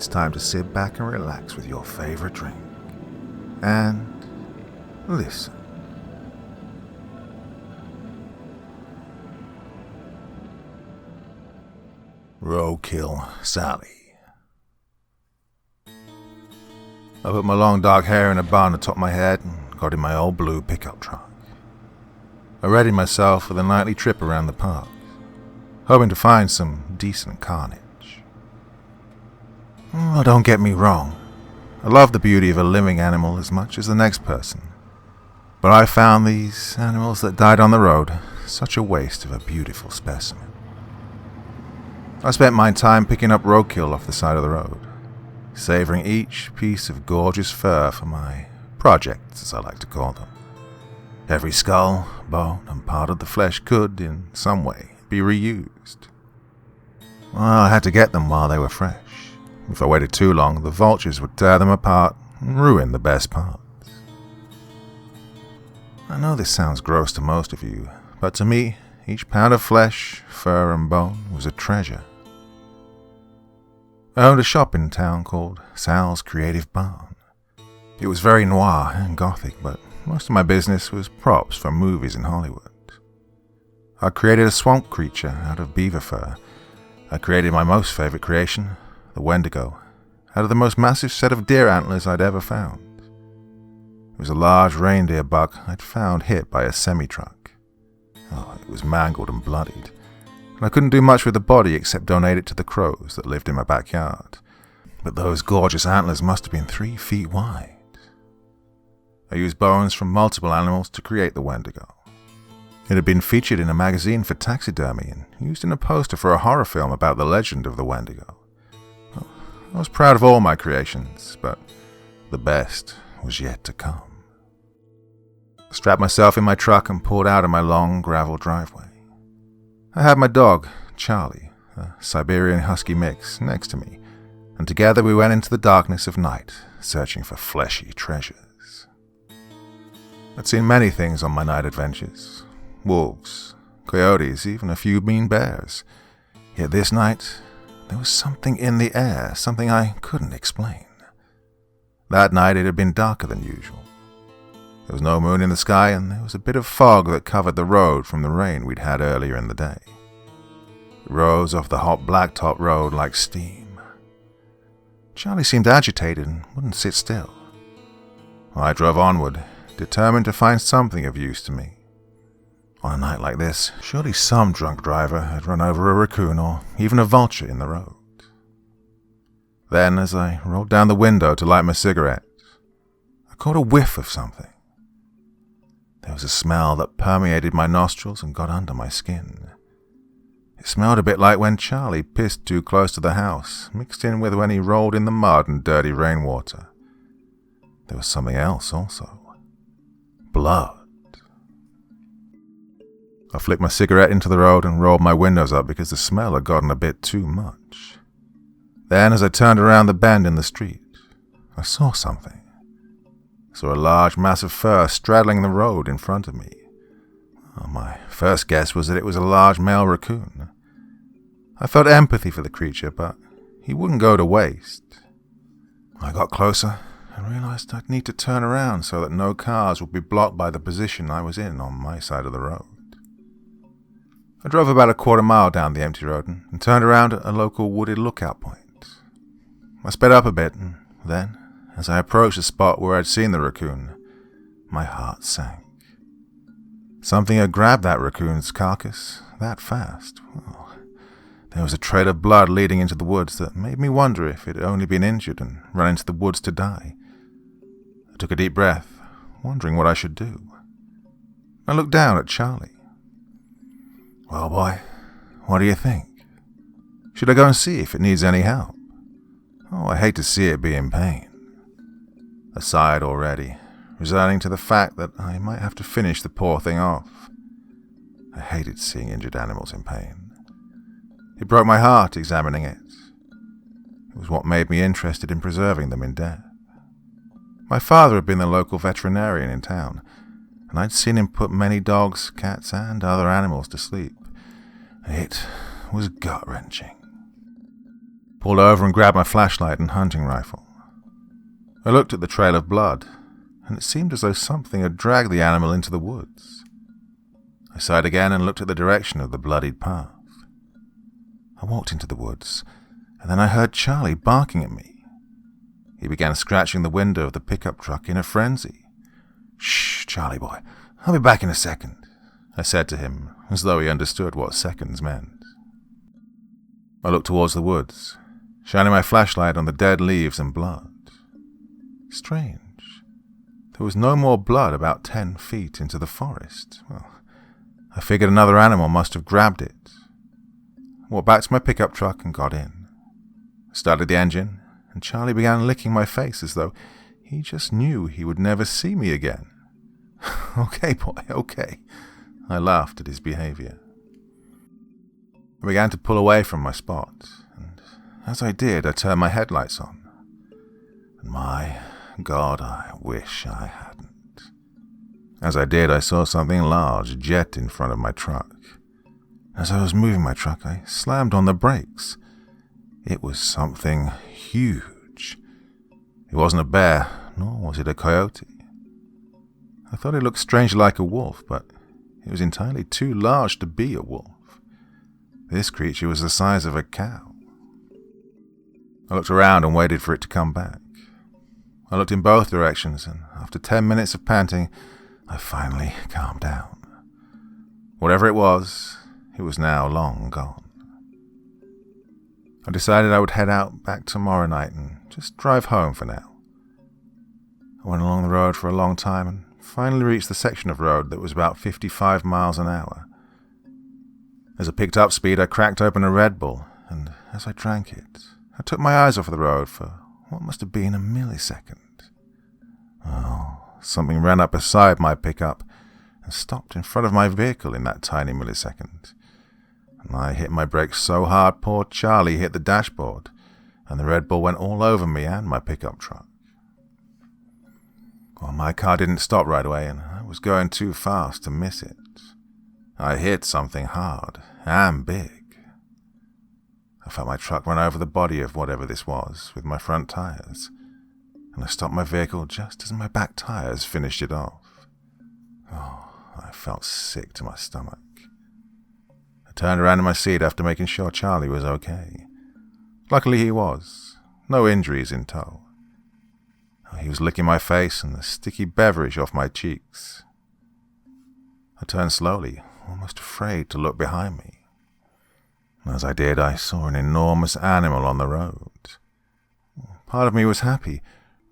it's time to sit back and relax with your favorite drink. And listen. Roadkill Sally. I put my long dark hair in a bun atop my head and got in my old blue pickup truck. I readied myself for the nightly trip around the park, hoping to find some decent carnage. Oh, don't get me wrong. I love the beauty of a living animal as much as the next person, but I found these animals that died on the road such a waste of a beautiful specimen. I spent my time picking up roadkill off the side of the road, savoring each piece of gorgeous fur for my projects, as I like to call them. Every skull, bone, and part of the flesh could, in some way, be reused. Well, I had to get them while they were fresh. If I waited too long, the vultures would tear them apart and ruin the best parts. I know this sounds gross to most of you, but to me, each pound of flesh, fur, and bone was a treasure. I owned a shop in town called Sal's Creative Barn. It was very noir and gothic, but most of my business was props for movies in Hollywood. I created a swamp creature out of beaver fur. I created my most favorite creation, the Wendigo, out of the most massive set of deer antlers I'd ever found. It was a large reindeer buck I'd found hit by a semi-truck. Oh, it was mangled and bloodied, and I couldn't do much with the body except donate it to the crows that lived in my backyard. But those gorgeous antlers must have been 3 feet wide. I used bones from multiple animals to create the Wendigo. It had been featured in a magazine for taxidermy and used in a poster for a horror film about the legend of the Wendigo. I was proud of all my creations, but the best was yet to come. I strapped myself in my truck and pulled out of my long gravel driveway. I had my dog, Charlie, a Siberian Husky mix, next to me, and together we went into the darkness of night, searching for fleshy treasures. I'd seen many things on my night adventures. Wolves, coyotes, even a few mean bears. Yet this night, there was something in the air, something I couldn't explain. That night it had been darker than usual. There was no moon in the sky, and there was a bit of fog that covered the road from the rain we'd had earlier in the day. It rose off the hot blacktop road like steam. Charlie seemed agitated and wouldn't sit still. I drove onward, determined to find something of use to me. On a night like this, surely some drunk driver had run over a raccoon or even a vulture in the road. Then, as I rolled down the window to light my cigarette, I caught a whiff of something. There was a smell that permeated my nostrils and got under my skin. It smelled a bit like when Charlie pissed too close to the house, mixed in with when he rolled in the mud and dirty rainwater. There was something else also. Blood. I flicked my cigarette into the road and rolled my windows up because the smell had gotten a bit too much. Then, as I turned around the bend in the street, I saw something. I saw a large mass of fur straddling the road in front of me. Well, my first guess was that it was a large male raccoon. I felt empathy for the creature, but he wouldn't go to waste. I got closer and realized I'd need to turn around so that no cars would be blocked by the position I was in on my side of the road. I drove about a quarter mile down the empty road and turned around at a local wooded lookout point. I sped up a bit, and then, as I approached the spot where I'd seen the raccoon, my heart sank. Something had grabbed that raccoon's carcass that fast. Well, there was a trail of blood leading into the woods that made me wonder if it had only been injured and run into the woods to die. I took a deep breath, wondering what I should do. I looked down at Charlie. "Well, boy, what do you think? Should I go and see if it needs any help? Oh, I hate to see it be in pain." I sighed already, resigning to the fact that I might have to finish the poor thing off. I hated seeing injured animals in pain. It broke my heart examining it. It was what made me interested in preserving them in death. My father had been the local veterinarian in town, and I'd seen him put many dogs, cats, and other animals to sleep. It was gut-wrenching. pulled over and grabbed my flashlight and hunting rifle. I looked at the trail of blood, and it seemed as though something had dragged the animal into the woods. I sighed again and looked at the direction of the bloodied path. I walked into the woods, and then I heard Charlie barking at me. He began scratching the window of the pickup truck in a frenzy. "Shh, Charlie boy, I'll be back in a second," I said to him, as though he understood what seconds meant. I looked towards the woods, shining my flashlight on the dead leaves and blood. Strange. There was no more blood about 10 feet into the forest. Well, I figured another animal must have grabbed it. I walked back to my pickup truck and got in. I started the engine, and Charlie began licking my face as though he just knew he would never see me again. "Okay, boy, okay." I laughed at his behavior. I began to pull away from my spot, and as I did, I turned my headlights on. And my God, I wish I hadn't. As I did, I saw something large jet in front of my truck. As I was moving my truck, I slammed on the brakes. It was something huge. It wasn't a bear, nor was it a coyote. I thought it looked strangely like a wolf, but it was entirely too large to be a wolf. This creature was the size of a cow. I looked around and waited for it to come back. I looked in both directions, and after 10 minutes of panting, I finally calmed down. Whatever it was now long gone. I decided I would head out back tomorrow night and just drive home for now. I went along the road for a long time and finally reached the section of road that was about 55 miles an hour. As I picked up speed, I cracked open a Red Bull, and as I drank it, I took my eyes off the road for what must have been a millisecond. Oh, something ran up beside my pickup and stopped in front of my vehicle in that tiny millisecond. And I hit my brakes so hard, poor Charlie hit the dashboard, and the Red Bull went all over me and my pickup truck. Well, my car didn't stop right away, and I was going too fast to miss it. I hit something hard and big. I felt my truck run over the body of whatever this was with my front tires, and I stopped my vehicle just as my back tires finished it off. Oh, I felt sick to my stomach. I turned around in my seat after making sure Charlie was okay. Luckily he was. No injuries in tow. He was licking my face and the sticky beverage off my cheeks. I turned slowly, almost afraid to look behind me. As I did, I saw an enormous animal on the road. Part of me was happy,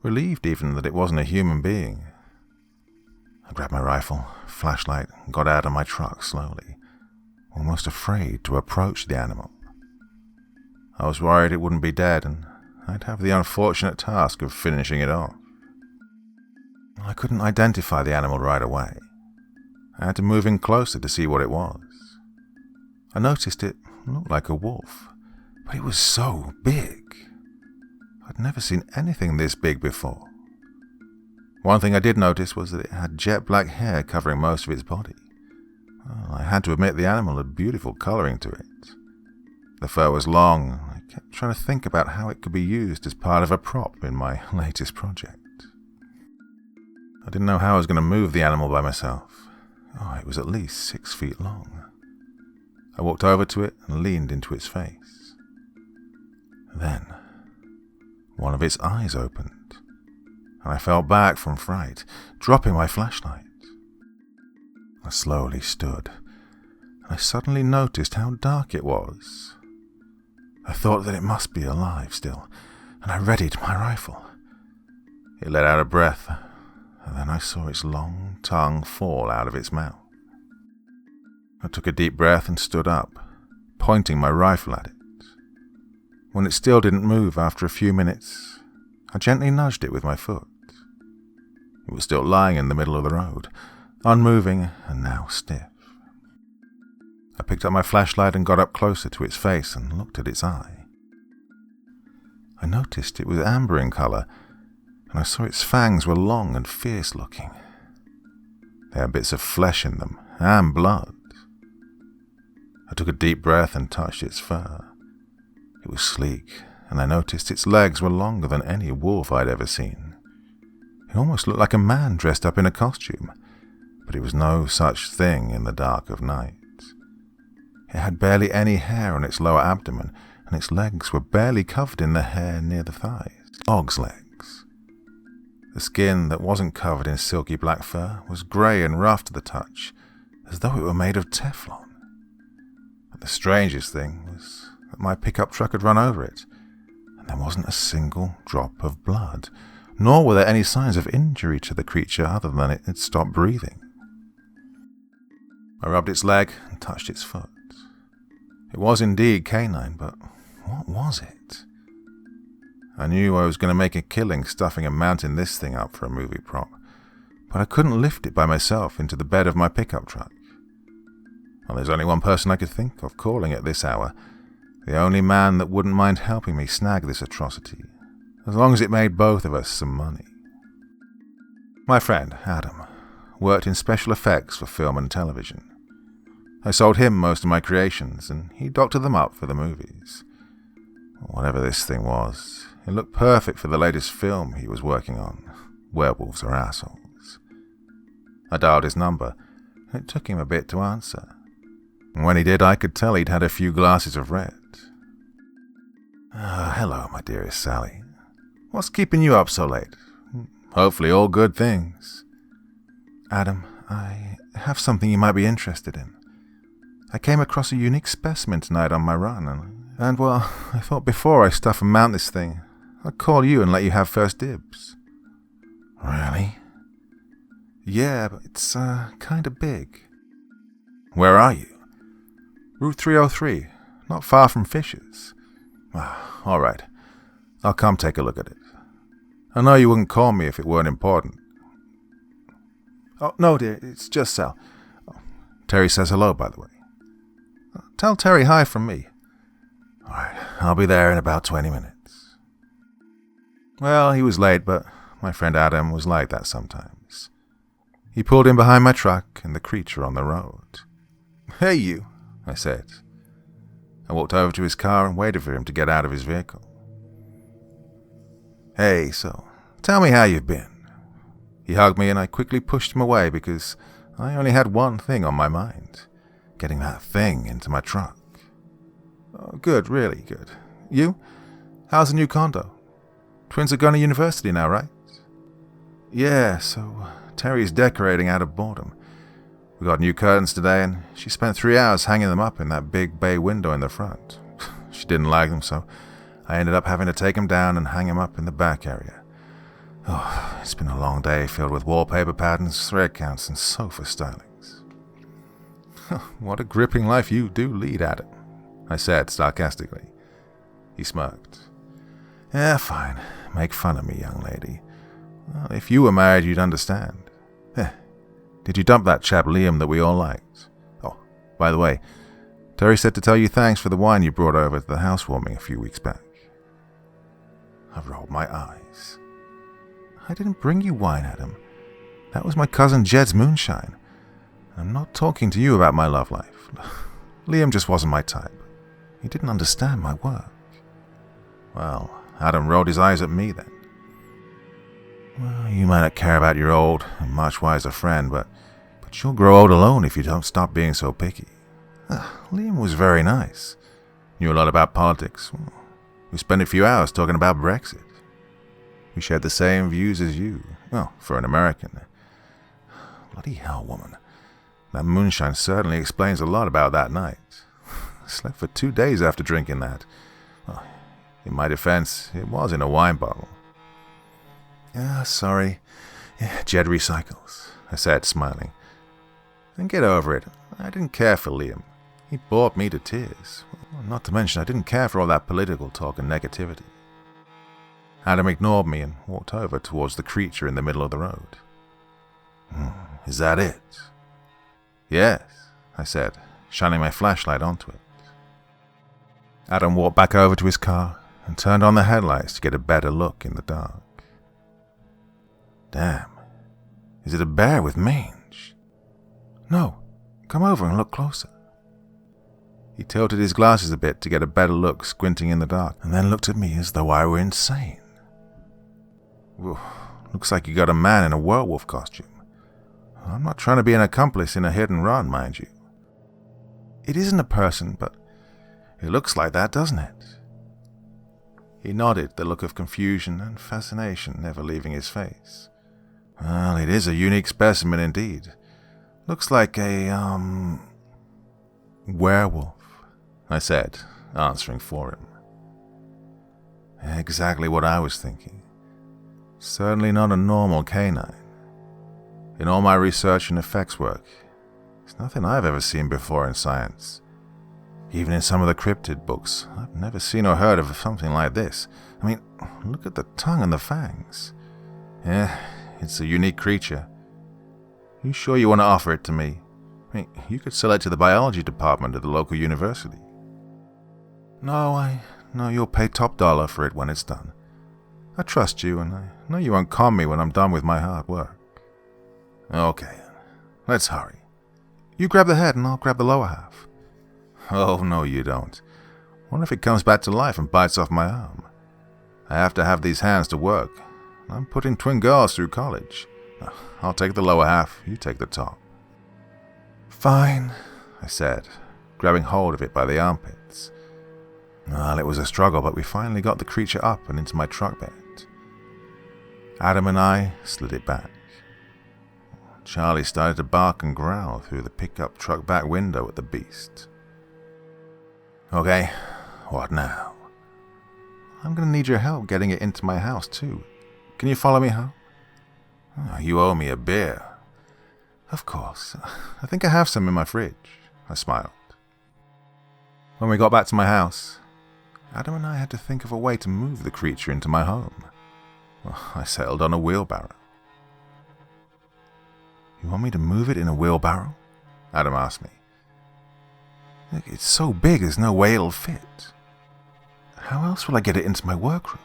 relieved even that it wasn't a human being. I grabbed my rifle, flashlight, and got out of my truck slowly, almost afraid to approach the animal. I was worried it wouldn't be dead, and I'd have the unfortunate task of finishing it off. I couldn't identify the animal right away. I had to move in closer to see what it was. I noticed it looked like a wolf, but it was so big. I'd never seen anything this big before. One thing I did notice was that it had jet black hair covering most of its body. Well, I had to admit the animal had beautiful coloring to it. The fur was long, and I kept trying to think about how it could be used as part of a prop in my latest project. I didn't know how I was going to move the animal by myself. Oh, it was at least 6 feet long. I walked over to it and leaned into its face. Then, one of its eyes opened, and I fell back from fright, dropping my flashlight. I slowly stood, and I suddenly noticed how dark it was. I thought that it must be alive still, and I readied my rifle. It let out a breath, and then I saw its long tongue fall out of its mouth. I took a deep breath and stood up, pointing my rifle at it. When it still didn't move after a few minutes, I gently nudged it with my foot. It was still lying in the middle of the road, unmoving and now stiff. I picked up my flashlight and got up closer to its face and looked at its eye. I noticed it was amber in color, and I saw its fangs were long and fierce looking. There had bits of flesh in them and blood. I took a deep breath and touched its fur. It was sleek and I noticed its legs were longer than any wolf I'd ever seen. It almost looked like a man dressed up in a costume, but it was no such thing in the dark of night. It had barely any hair on its lower abdomen, and its legs were barely covered in the hair near the thighs. Dog's legs. The skin that wasn't covered in silky black fur was grey and rough to the touch, as though it were made of Teflon. But the strangest thing was that my pickup truck had run over it, and there wasn't a single drop of blood, nor were there any signs of injury to the creature other than it had stopped breathing. I rubbed its leg and touched its foot. It was indeed canine, but what was it? I knew I was going to make a killing stuffing and mounting this thing up for a movie prop, but I couldn't lift it by myself into the bed of my pickup truck. Well, there's only one person I could think of calling at this hour, the only man that wouldn't mind helping me snag this atrocity, as long as it made both of us some money. My friend, Adam, worked in special effects for film and television. I sold him most of my creations, and he doctored them up for the movies. Whatever this thing was, it looked perfect for the latest film he was working on, Werewolves Are Assholes. I dialed his number, and it took him a bit to answer. And when he did, I could tell he'd had a few glasses of red. Hello, my dearest Sally. What's keeping you up so late? Hopefully all good things. Adam, I have something you might be interested in. I came across a unique specimen tonight on my run, and well, I thought before I stuff and mount this thing, I'd call you and let you have first dibs. Really? Yeah, but it's kind of big. Where are you? Route 303, not far from Fisher's. All right, I'll come take a look at it. I know you wouldn't call me if it weren't important. Oh, no, dear, it's just Sal. Terry says hello, by the way. Tell Terry hi from me. All right, I'll be there in about 20 minutes. Well, he was late, but my friend Adam was like that sometimes. He pulled in behind my truck and the creature on the road. Hey, you, I said. I walked over to his car and waited for him to get out of his vehicle. Hey, so, tell me how you've been. He hugged me and I quickly pushed him away because I only had one thing on my mind. Getting that thing into my truck. Oh, good, really good. You? How's the new condo? Twins are going to university now, right? Yeah, so Terry's decorating out of boredom. We got new curtains today and she spent 3 hours hanging them up in that big bay window in the front. She didn't like them, so I ended up having to take them down and hang them up in the back area. Oh, it's been a long day filled with wallpaper patterns, thread counts, and sofa stylings. What a gripping life you do lead, Adam, I said sarcastically. He smirked. Yeah, fine. Make fun of me, young lady. Well, if you were married, you'd understand. Did you dump that chap Liam that we all liked? Oh, by the way, Terry said to tell you thanks for the wine you brought over to the housewarming a few weeks back. I rolled my eyes. I didn't bring you wine, Adam. That was my cousin Jed's moonshine. I'm not talking to you about my love life. Liam just wasn't my type. He didn't understand my work. Well, Adam rolled his eyes at me then. Well, you might not care about your old and much wiser friend, but you'll grow old alone if you don't stop being so picky. Liam was very nice. Knew a lot about politics. We spent a few hours talking about Brexit. We shared the same views as you. Well, for an American. Bloody hell, woman. That moonshine certainly explains a lot about that night. I slept for 2 days after drinking that. Well, in my defense, it was in a wine bottle. Sorry. Jed recycles, I said, smiling. And get over it. I didn't care for Liam. He bored me to tears. Well, not to mention I didn't care for all that political talk and negativity. Adam ignored me and walked over towards the creature in the middle of the road. Is that it? Yes, I said, shining my flashlight onto it. Adam walked back over to his car and turned on the headlights to get a better look in the dark. Damn, is it a bear with mange? No, come over and look closer. He tilted his glasses a bit to get a better look, squinting in the dark, and then looked at me as though I were insane. Looks like you got a man in a werewolf costume. I'm not trying to be an accomplice in a hit and run, mind you. It isn't a person, but it looks like that, doesn't it? He nodded, the look of confusion and fascination never leaving his face. Well, it is a unique specimen indeed. Looks like a, werewolf, I said, answering for him. Exactly what I was thinking. Certainly not a normal canine. In all my research and effects work, it's nothing I've ever seen before in science. Even in some of the cryptid books, I've never seen or heard of something like this. I mean, look at the tongue and the fangs. Yeah, it's a unique creature. You sure you want to offer it to me? I mean, you could sell it to the biology department at the local university. No, I know you'll pay top dollar for it when it's done. I trust you, and I know you won't con me when I'm done with my hard work. Okay, let's hurry. You grab the head and I'll grab the lower half. Oh, no you don't. What if it comes back to life and bites off my arm? I have to have these hands to work. I'm putting twin girls through college. I'll take the lower half, you take the top. Fine, I said, grabbing hold of it by the armpits. Well, it was a struggle, but we finally got the creature up and into my truck bed. Adam and I slid it back. Charlie started to bark and growl through the pickup truck back window at the beast. Okay, what now? I'm going to need your help getting it into my house, too. Can you follow me home? Oh, you owe me a beer. Of course. I think I have some in my fridge. I smiled. When we got back to my house, Adam and I had to think of a way to move the creature into my home. Well, I settled on a wheelbarrow. You want me to move it in a wheelbarrow? Adam asked me. Look, it's so big there's no way it'll fit. How else will I get it into my workroom?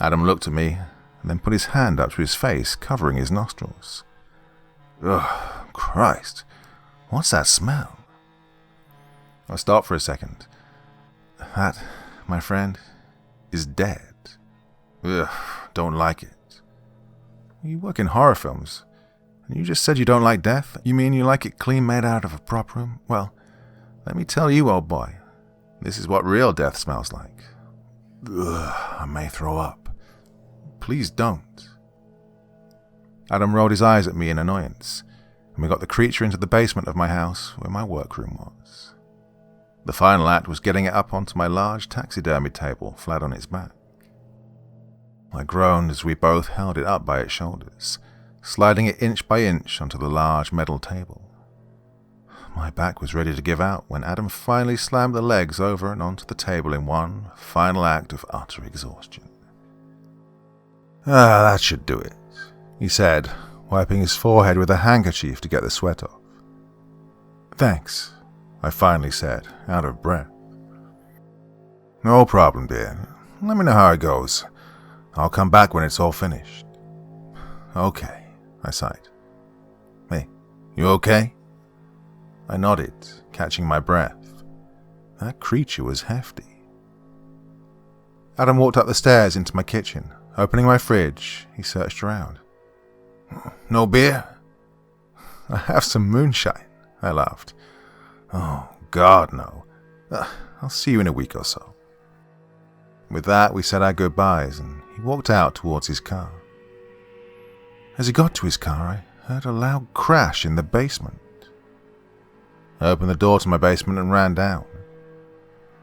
Adam looked at me and then put his hand up to his face, covering his nostrils. Ugh, Christ, what's that smell? I stopped for a second. That, my friend, is dead. Ugh, don't like it. You work in horror films, and you just said you don't like death? You mean you like it clean made out of a prop room? Well, let me tell you, old boy, this is what real death smells like. Ugh, I may throw up. Please don't. Adam rolled his eyes at me in annoyance, and we got the creature into the basement of my house where my workroom was. The final act was getting it up onto my large taxidermy table, flat on its back. I groaned as we both held it up by its shoulders, sliding it inch by inch onto the large metal table. My back was ready to give out when Adam finally slammed the legs over and onto the table in one final act of utter exhaustion. That should do it, he said, wiping his forehead with a handkerchief to get the sweat off. Thanks, I finally said, out of breath. No problem, dear. Let me know how it goes. I'll come back when it's all finished. Okay, I sighed. Hey, you okay? I nodded, catching my breath. That creature was hefty. Adam walked up the stairs into my kitchen. Opening my fridge, he searched around. No beer? I have some moonshine, I laughed. Oh, God, no. I'll see you in a week or so. With that, we said our goodbyes, and he walked out towards his car. As he got to his car, I heard a loud crash in the basement. I opened the door to my basement and ran down.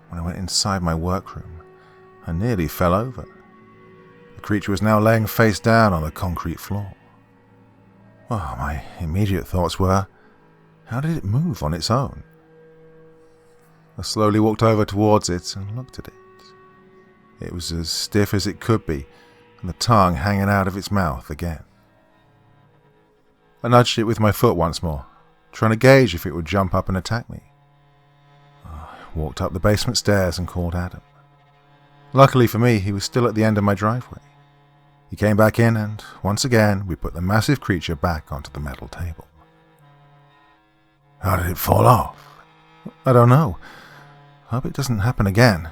When I went inside my workroom, I nearly fell over. The creature was now laying face down on the concrete floor. Well, my immediate thoughts were, how did it move on its own? I slowly walked over towards it and looked at it. It was as stiff as it could be, and the tongue hanging out of its mouth again. I nudged it with my foot once more, trying to gauge if it would jump up and attack me. I walked up the basement stairs and called Adam. Luckily for me, he was still at the end of my driveway. He came back in, and once again, we put the massive creature back onto the metal table. How did it fall off? I don't know. I hope it doesn't happen again.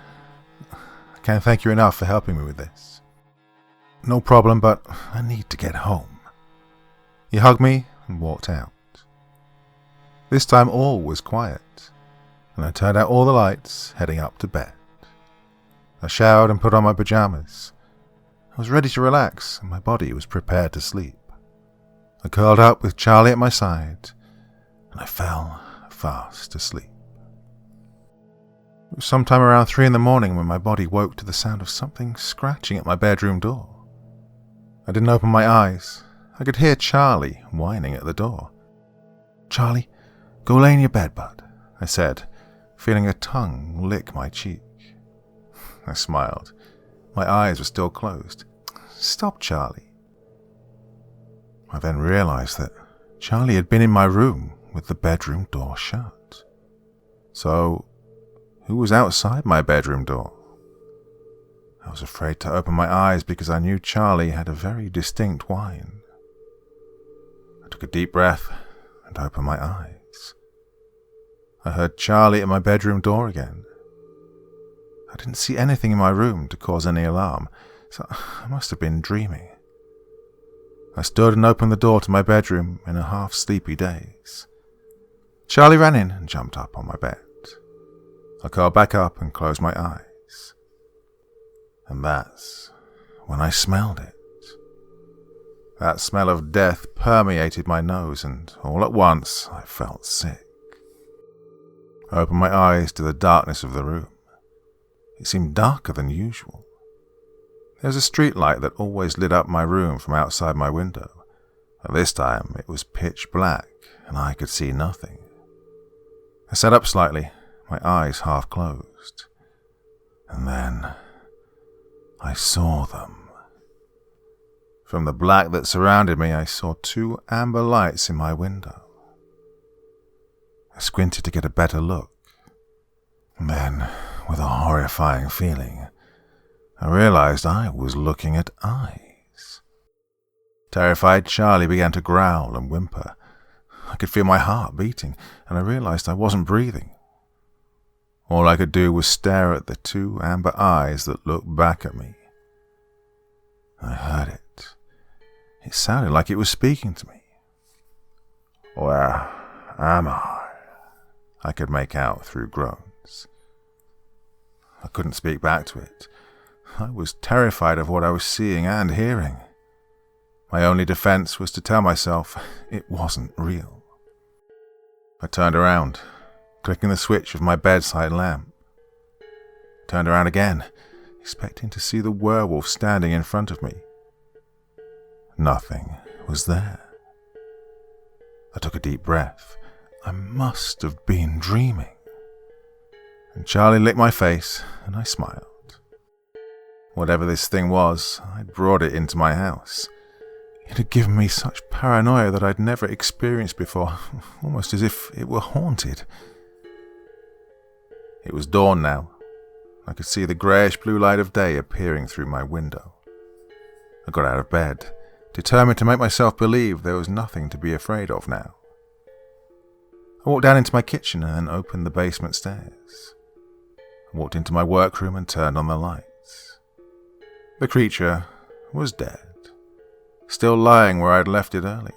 I can't thank you enough for helping me with this. No problem, but I need to get home. He hugged me and walked out. This time all was quiet, and I turned out all the lights, heading up to bed. I showered and put on my pajamas. I was ready to relax, and my body was prepared to sleep. I curled up with Charlie at my side, and I fell fast asleep. It was sometime around 3 a.m. when my body woke to the sound of something scratching at my bedroom door. I didn't open my eyes. I could hear Charlie whining at the door. "Charlie, go lay in your bed, bud," I said, feeling a tongue lick my cheek. I smiled. My eyes were still closed. "Stop, Charlie." I then realized that Charlie had been in my room with the bedroom door shut. So, who was outside my bedroom door? I was afraid to open my eyes because I knew Charlie had a very distinct whine. I took a deep breath and opened my eyes. I heard Charlie at my bedroom door again. I didn't see anything in my room to cause any alarm, so I must have been dreaming. I stood and opened the door to my bedroom in a half-sleepy daze. Charlie ran in and jumped up on my bed. I curled back up and closed my eyes. And that's when I smelled it. That smell of death permeated my nose, and all at once I felt sick. I opened my eyes to the darkness of the room. It seemed darker than usual. There was a street light that always lit up my room from outside my window, but this time it was pitch black and I could see nothing. I sat up slightly, my eyes half closed, and then I saw them. From the black that surrounded me, I saw 2 amber lights in my window. I squinted to get a better look, and then, with a horrifying feeling, I realized I was looking at eyes. Terrified, Charlie began to growl and whimper. I could feel my heart beating, and I realized I wasn't breathing. All I could do was stare at the 2 amber eyes that looked back at me. I heard it. It sounded like it was speaking to me. "Where am I could make out through groans. I couldn't speak back to it. I was terrified of what I was seeing and hearing. My only defense was to tell myself it wasn't real. I turned around, clicking the switch of my bedside lamp. Turned around again, expecting to see the werewolf standing in front of me. Nothing was there. I took a deep breath. I must have been dreaming. And Charlie licked my face, and I smiled. Whatever this thing was, I'd brought it into my house. It had given me such paranoia that I'd never experienced before, almost as if it were haunted. It was dawn now. I could see the greyish-blue light of day appearing through my window. I got out of bed, determined to make myself believe there was nothing to be afraid of now. I walked down into my kitchen and then opened the basement stairs. I walked into my workroom and turned on the lights. The creature was dead, still lying where I'd left it earlier.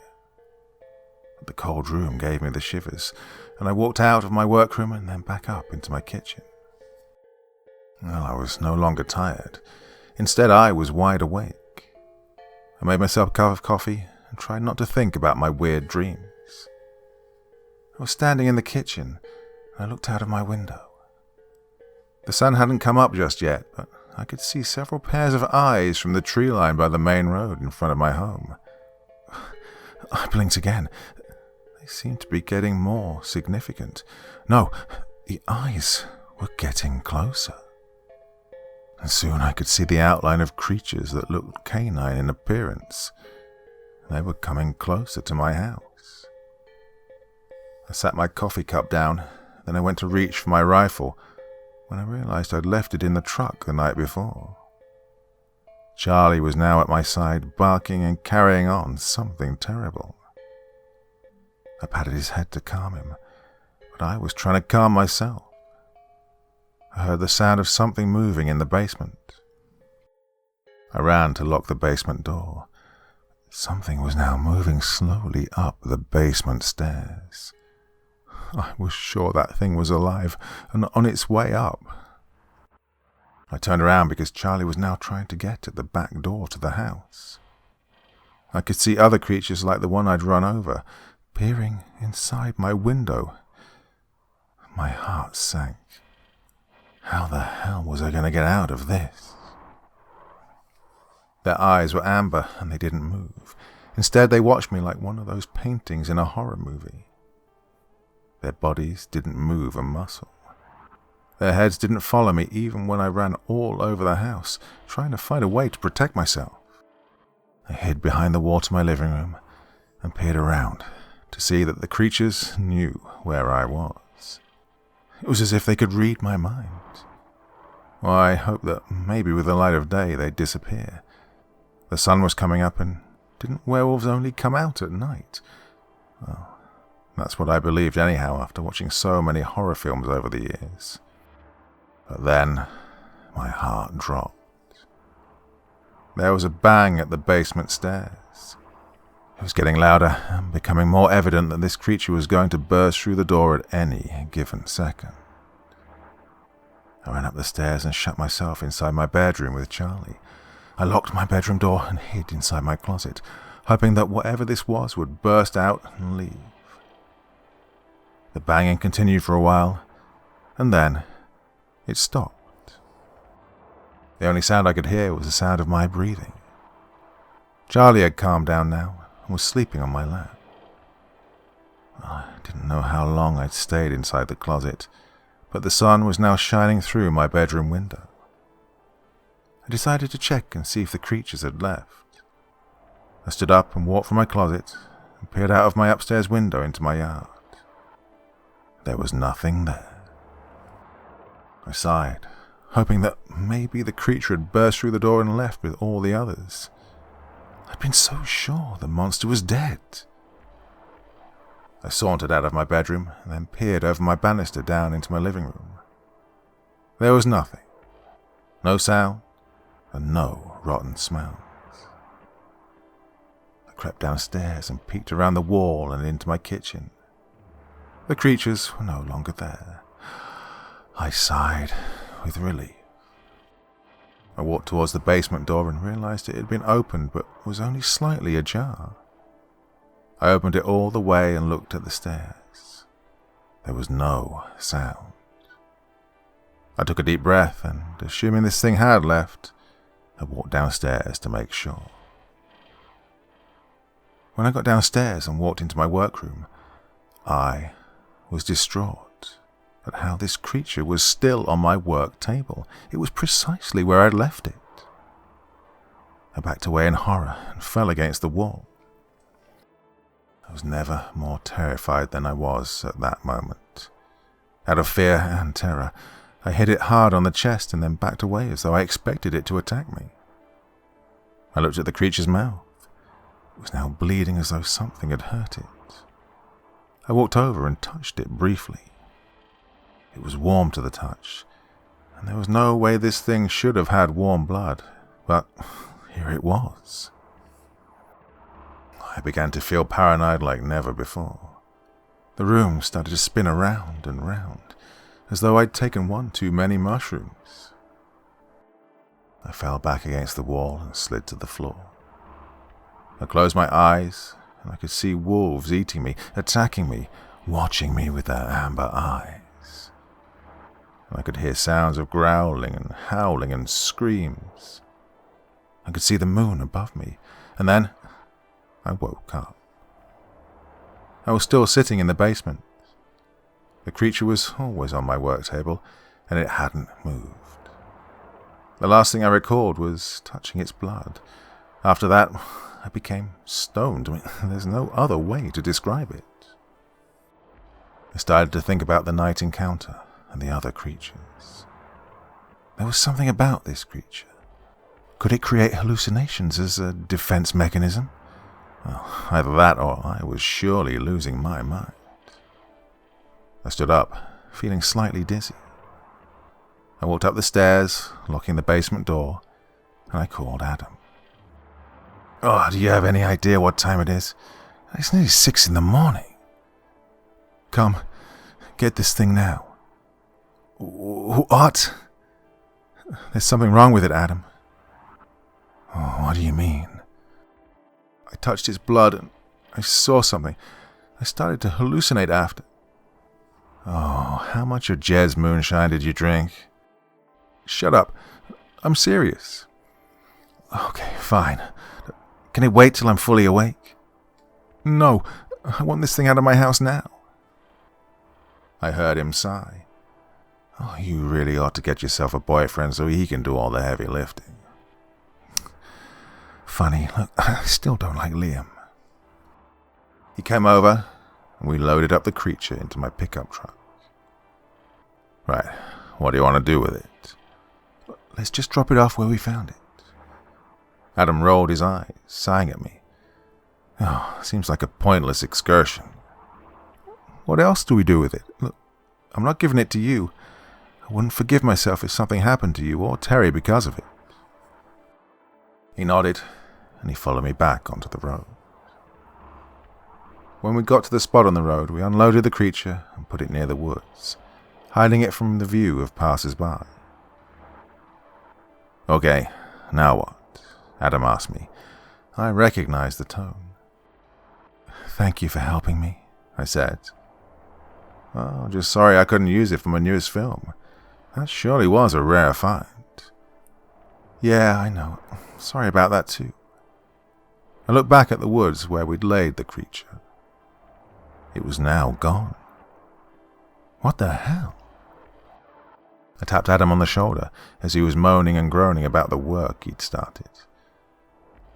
The cold room gave me the shivers, and I walked out of my workroom and then back up into my kitchen. Well, I was no longer tired. Instead, I was wide awake. I made myself a cup of coffee and tried not to think about my weird dreams. I was standing in the kitchen, and I looked out of my window. The sun hadn't come up just yet, but I could see several pairs of eyes from the tree line by the main road in front of my home. I blinked again. They seemed to be getting more significant. No, the eyes were getting closer. And soon I could see the outline of creatures that looked canine in appearance. They were coming closer to my house. I sat my coffee cup down, then I went to reach for my rifle when I realized I'd left it in the truck the night before. Charlie was now at my side, barking and carrying on something terrible. I patted his head to calm him, but but I was trying to calm myself. I heard the sound of something moving in the basement. I ran to lock the basement door. Something was now moving slowly up the basement stairs. I was sure that thing was alive and on its way up. I turned around because Charlie was now trying to get at the back door to the house. I could see other creatures like the one I'd run over, peering inside my window. My heart sank. How the hell was I going to get out of this? Their eyes were amber and they didn't move. Instead, they watched me like one of those paintings in a horror movie. Their bodies didn't move a muscle. Their heads didn't follow me even when I ran all over the house, trying to find a way to protect myself. I hid behind the wall to my living room and peered around to see that the creatures knew where I was. It was as if they could read my mind. Well, I hoped that maybe with the light of day they'd disappear. The sun was coming up, and didn't werewolves only come out at night? Well, that's what I believed anyhow after watching so many horror films over the years. But then my heart dropped. There was a bang at the basement stairs. It was getting louder and becoming more evident that this creature was going to burst through the door at any given second. I ran up the stairs and shut myself inside my bedroom with Charlie. I locked my bedroom door and hid inside my closet, hoping that whatever this was would burst out and leave. The banging continued for a while, and then it stopped. The only sound I could hear was the sound of my breathing. Charlie had calmed down now and was sleeping on my lap. I didn't know how long I'd stayed inside the closet, but the sun was now shining through my bedroom window. I decided to check and see if the creatures had left. I stood up and walked from my closet and peered out of my upstairs window into my yard. There was nothing there. I sighed, hoping that maybe the creature had burst through the door and left with all the others. I'd been so sure the monster was dead. I sauntered out of my bedroom and then peered over my banister down into my living room. There was nothing. No sound and no rotten smells. I crept downstairs and peeked around the wall and into my kitchen. The creatures were no longer there. I sighed with relief. I walked towards the basement door and realized it had been opened but was only slightly ajar. I opened it all the way and looked at the stairs. There was no sound. I took a deep breath and, assuming this thing had left, I walked downstairs to make sure. When I got downstairs and walked into my workroom, I was distraught at how this creature was still on my work table. It was precisely where I'd left it. I backed away in horror and fell against the wall. I was never more terrified than I was at that moment. Out of fear and terror, I hit it hard on the chest and then backed away as though I expected it to attack me. I looked at the creature's mouth. It was now bleeding as though something had hurt it. I walked over and touched it briefly. It was warm to the touch, and there was no way this thing should have had warm blood, but here it was. I began to feel paranoid like never before. The room started to spin around and round, as though I'd taken one too many mushrooms. I fell back against the wall and slid to the floor. I closed my eyes, and I could see wolves eating me, attacking me, watching me with their amber eyes. And I could hear sounds of growling and howling and screams. I could see the moon above me, and then I woke up. I was still sitting in the basement. The creature was always on my work table, and it hadn't moved. The last thing I recalled was touching its blood. After that, I became stoned. There's no other way to describe it. I started to think about the night encounter and the other creatures. There was something about this creature. Could it create hallucinations as a defense mechanism? Well, either that or I was surely losing my mind. I stood up, feeling slightly dizzy. I walked up the stairs, locking the basement door, and I called Adam. "Oh, do you have any idea what time it is? It's nearly 6 in the morning." "Come, get this thing now." "What?" "There's something wrong with it, Adam." "Oh, what do you mean?" "I touched its blood and I saw something. I started to hallucinate after." "Oh, how much of Jed's moonshine did you drink?" "Shut up. I'm serious." "Okay, fine. Can it wait till I'm fully awake?" "No, I want this thing out of my house now." I heard him sigh. "Oh, you really ought to get yourself a boyfriend so he can do all the heavy lifting." "Funny, look, I still don't like Liam." He came over, and we loaded up the creature into my pickup truck. "Right, what do you want to do with it?" "Let's just drop it off where we found it." Adam rolled his eyes, sighing at me. "Oh, seems like a pointless excursion." "What else do we do with it? Look, I'm not giving it to you. I wouldn't forgive myself if something happened to you or Terry because of it." He nodded, and he followed me back onto the road. When we got to the spot on the road, we unloaded the creature and put it near the woods, hiding it from the view of passers-by. "Okay, now what?" Adam asked me. I recognized the tone. "Thank you for helping me," I said. "Oh, just sorry I couldn't use it for my newest film. That surely was a rare find." "Yeah, I know. Sorry about that too." I looked back at the woods where we'd laid the creature. It was now gone. What the hell? I tapped Adam on the shoulder as he was moaning and groaning about the work he'd started.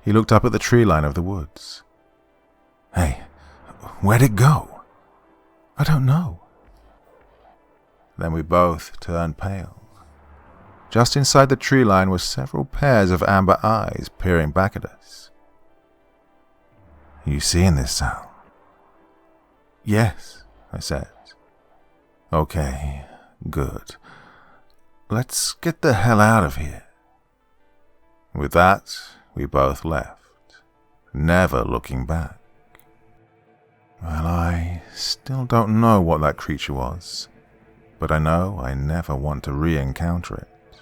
He looked up at the tree line of the woods. "Hey, where'd it go?" "I don't know." Then we both turned pale. Just inside the tree line were several pairs of amber eyes peering back at us. "You seeing this, Sal?" "Yes," I said. "Okay, good. Let's get the hell out of here." With that, we both left, never looking back. Well, I still don't know what that creature was, but I know I never want to re-encounter it.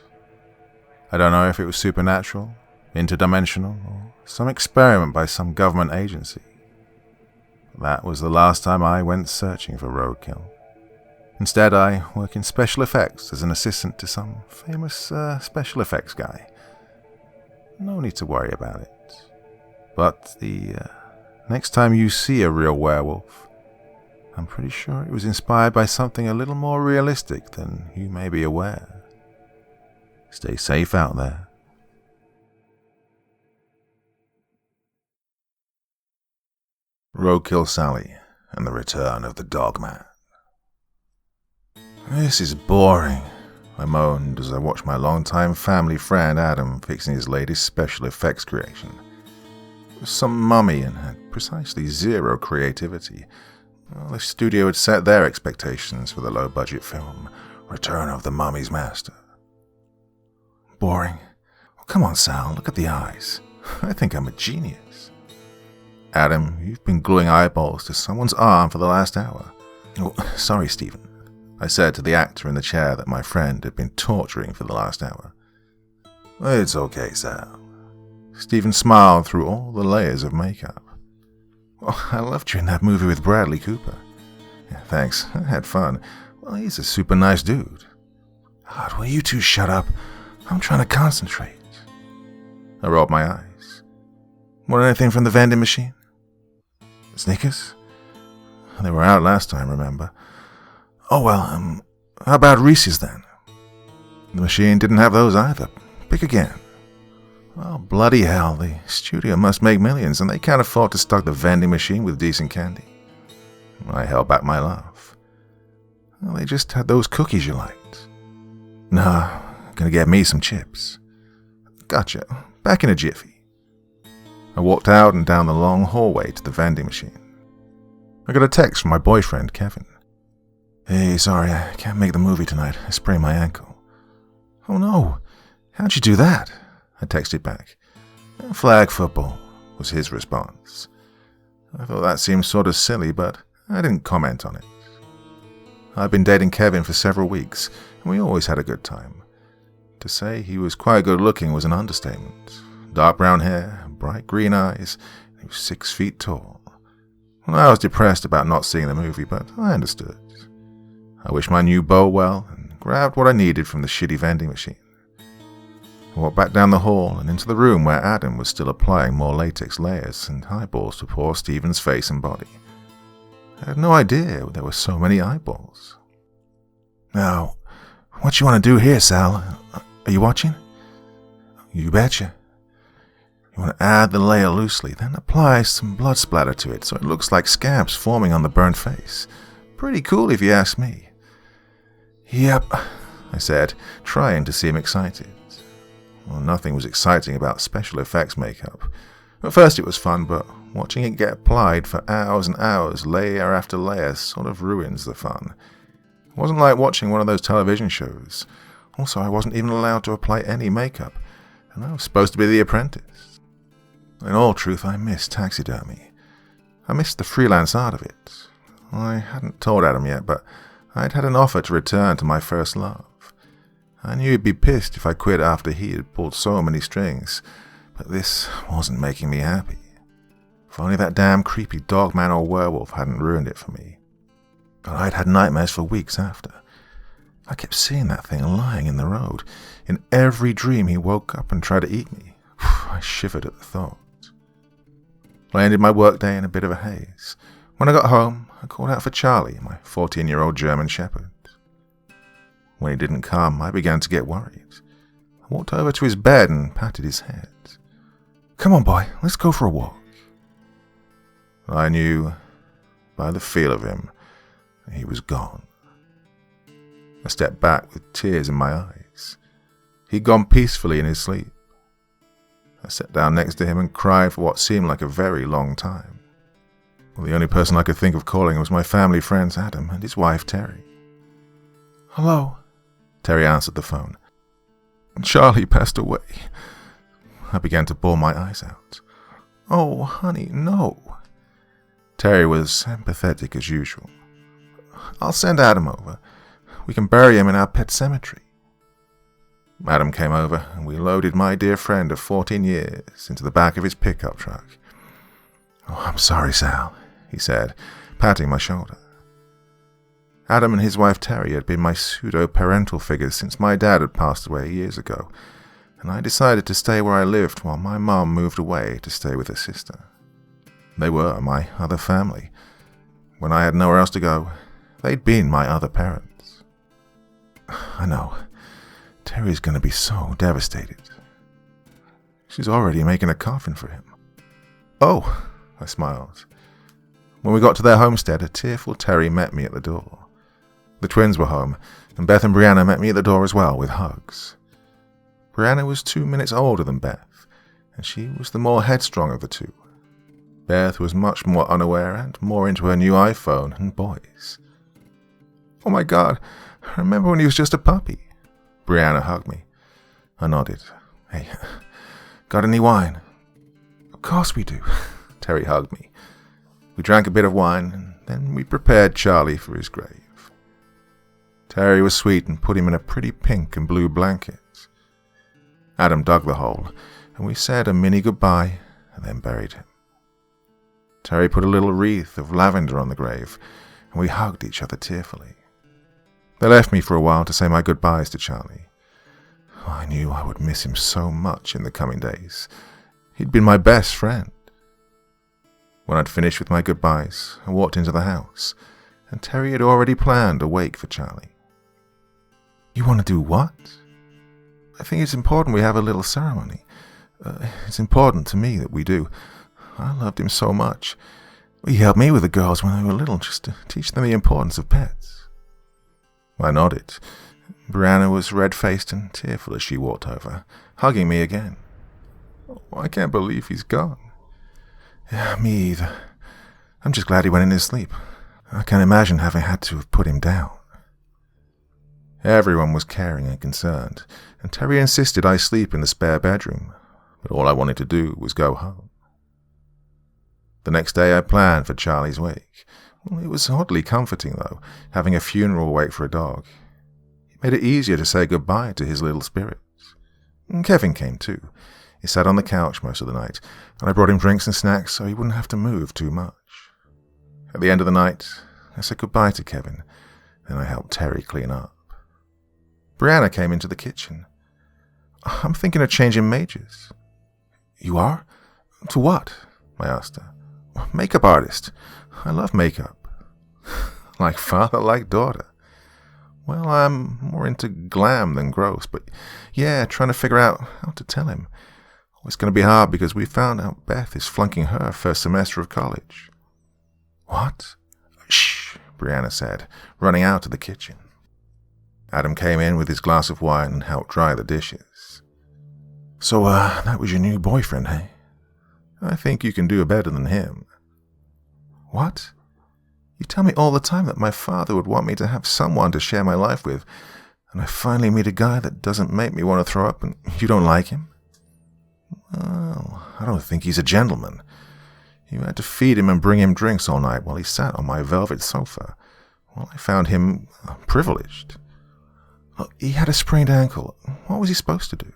I don't know if it was supernatural, interdimensional, or some experiment by some government agency. That was the last time I went searching for Roadkill. Instead, I work in special effects as an assistant to some famous special effects guy. No need to worry about it. But the next time you see a real werewolf, I'm pretty sure it was inspired by something a little more realistic than you may be aware. Stay safe out there. Roadkill Sally and the Return of the Dogman. "This is boring," I moaned as I watched my longtime family friend Adam fixing his latest special effects creation. It was some mummy and had precisely zero creativity. Well, the studio had set their expectations for the low-budget film, Return of the Mummy's Master. "Boring? Oh, come on, Sal, look at the eyes. I think I'm a genius." "Adam, you've been gluing eyeballs to someone's arm for the last hour." "Oh, sorry, Stephen," I said to the actor in the chair that my friend had been torturing for the last hour. "It's okay, Sal." Stephen smiled through all the layers of makeup. "Oh, I loved you in that movie with Bradley Cooper." "Yeah, thanks, I had fun. Well, he's a super nice dude." "God, will you two shut up? I'm trying to concentrate." I rolled my eyes. "Want anything from the vending machine?" "Snickers? They were out last time, remember?" "Oh, well, how about Reese's then?" "The machine didn't have those either. Pick again." "Oh, bloody hell, the studio must make millions, and they can't afford to stock the vending machine with decent candy." I held back my laugh. "Well, they just had those cookies you liked." "Nah, gonna get me some chips." "Gotcha. Back in a jiffy." I walked out and down the long hallway to the vending machine. I got a text from my boyfriend, Kevin. Hey, sorry, I can't make the movie tonight. I sprained my ankle. Oh no, how'd you do that? I texted back. Flag football, was his response. I thought that seemed sort of silly, but I didn't comment on it. I'd been dating Kevin for several weeks, and we always had a good time. To say he was quite good looking was an understatement. Dark brown hair, bright green eyes, and he was 6 feet tall. Well, I was depressed about not seeing the movie, but I understood. I wished my new beau well, and grabbed what I needed from the shitty vending machine. I walked back down the hall and into the room where Adam was still applying more latex layers and eyeballs to poor Stephen's face and body. I had no idea there were so many eyeballs. Now, what you want to do here, Sal? Are you watching? You betcha. You want to add the layer loosely, then apply some blood splatter to it so it looks like scabs forming on the burnt face. Pretty cool if you ask me. Yep, I said, trying to seem excited. Well, nothing was exciting about special effects makeup. At first it was fun, but watching it get applied for hours and hours, layer after layer, sort of ruins the fun. It wasn't like watching one of those television shows. Also, I wasn't even allowed to apply any makeup, and I was supposed to be the apprentice. In all truth, I missed taxidermy. I missed the freelance art of it. I hadn't told Adam yet, but I'd had an offer to return to my first love. I knew he'd be pissed if I quit after he had pulled so many strings, but this wasn't making me happy. If only that damn creepy Dogman or werewolf hadn't ruined it for me. But I'd had nightmares for weeks after. I kept seeing that thing lying in the road. In every dream he woke up and tried to eat me. I shivered at the thought. I ended my workday in a bit of a haze. When I got home, I called out for Charlie, my 14-year-old German Shepherd. When he didn't come, I began to get worried. I walked over to his bed and patted his head. Come on, boy, let's go for a walk. I knew, by the feel of him, he was gone. I stepped back with tears in my eyes. He'd gone peacefully in his sleep. I sat down next to him and cried for what seemed like a very long time. Well, the only person I could think of calling was my family friends Adam and his wife Terry. Hello, Terry answered the phone. Charlie passed away. I began to bawl my eyes out. Oh, honey, no. Terry was empathetic as usual. I'll send Adam over. We can bury him in our pet cemetery. Adam came over, and we loaded my dear friend of 14 years into the back of his pickup truck. Oh, I'm sorry, Sal, he said, patting my shoulder. Adam and his wife Terry had been my pseudo-parental figures since my dad had passed away years ago, and I decided to stay where I lived while my mom moved away to stay with her sister. They were my other family. When I had nowhere else to go, they'd been my other parents. I know. Terry's going to be so devastated. She's already making a coffin for him. Oh, I smiled. When we got to their homestead, a tearful Terry met me at the door. The twins were home, and Beth and Brianna met me at the door as well, with hugs. Brianna was 2 minutes older than Beth, and she was the more headstrong of the two. Beth was much more unaware and more into her new iPhone and boys. Oh my God, I remember when he was just a puppy. Brianna hugged me. I nodded. Hey, got any wine? Of course we do. Terry hugged me. We drank a bit of wine, and then we prepared Charlie for his grave. Terry was sweet and put him in a pretty pink and blue blanket. Adam dug the hole, and we said a mini goodbye and then buried him. Terry put a little wreath of lavender on the grave, and we hugged each other tearfully. They left me for a while to say my goodbyes to Charlie. Oh, I knew I would miss him so much in the coming days. He'd been my best friend. When I'd finished with my goodbyes, I walked into the house, and Terry had already planned a wake for Charlie. You want to do what? I think it's important we have a little ceremony. It's important to me that we do. I loved him so much. He helped me with the girls when they were little, just to teach them the importance of pets. I nodded. Brianna was red-faced and tearful as she walked over, hugging me again. Oh, I can't believe he's gone. Yeah, me either. I'm just glad he went in his sleep. I can't imagine having had to have put him down. Everyone was caring and concerned, and Terry insisted I sleep in the spare bedroom, but all I wanted to do was go home. The next day I planned for Charlie's wake. It was oddly comforting, though, having a funeral wake for a dog. It made it easier to say goodbye to his little spirits. And Kevin came too. He sat on the couch most of the night, and I brought him drinks and snacks so he wouldn't have to move too much. At the end of the night, I said goodbye to Kevin, then I helped Terry clean up. Brianna came into the kitchen. "I'm thinking of changing majors." "You are? To what?" I asked her. "Makeup artist. I love makeup." Like father, like daughter. Well, I'm more into glam than gross, but yeah, trying to figure out how to tell him. It's going to be hard because we found out Beth is flunking her first semester of college. "What?" "Shh," Brianna said, running out of the kitchen. Adam came in with his glass of wine and helped dry the dishes. "So, that was your new boyfriend, hey? I think you can do better than him." "What? You tell me all the time that my father would want me to have someone to share my life with, and I finally meet a guy that doesn't make me want to throw up, and you don't like him?" "Well, I don't think he's a gentleman. You had to feed him and bring him drinks all night while he sat on my velvet sofa. Well, I found him privileged." "Look, he had a sprained ankle. What was he supposed to do?"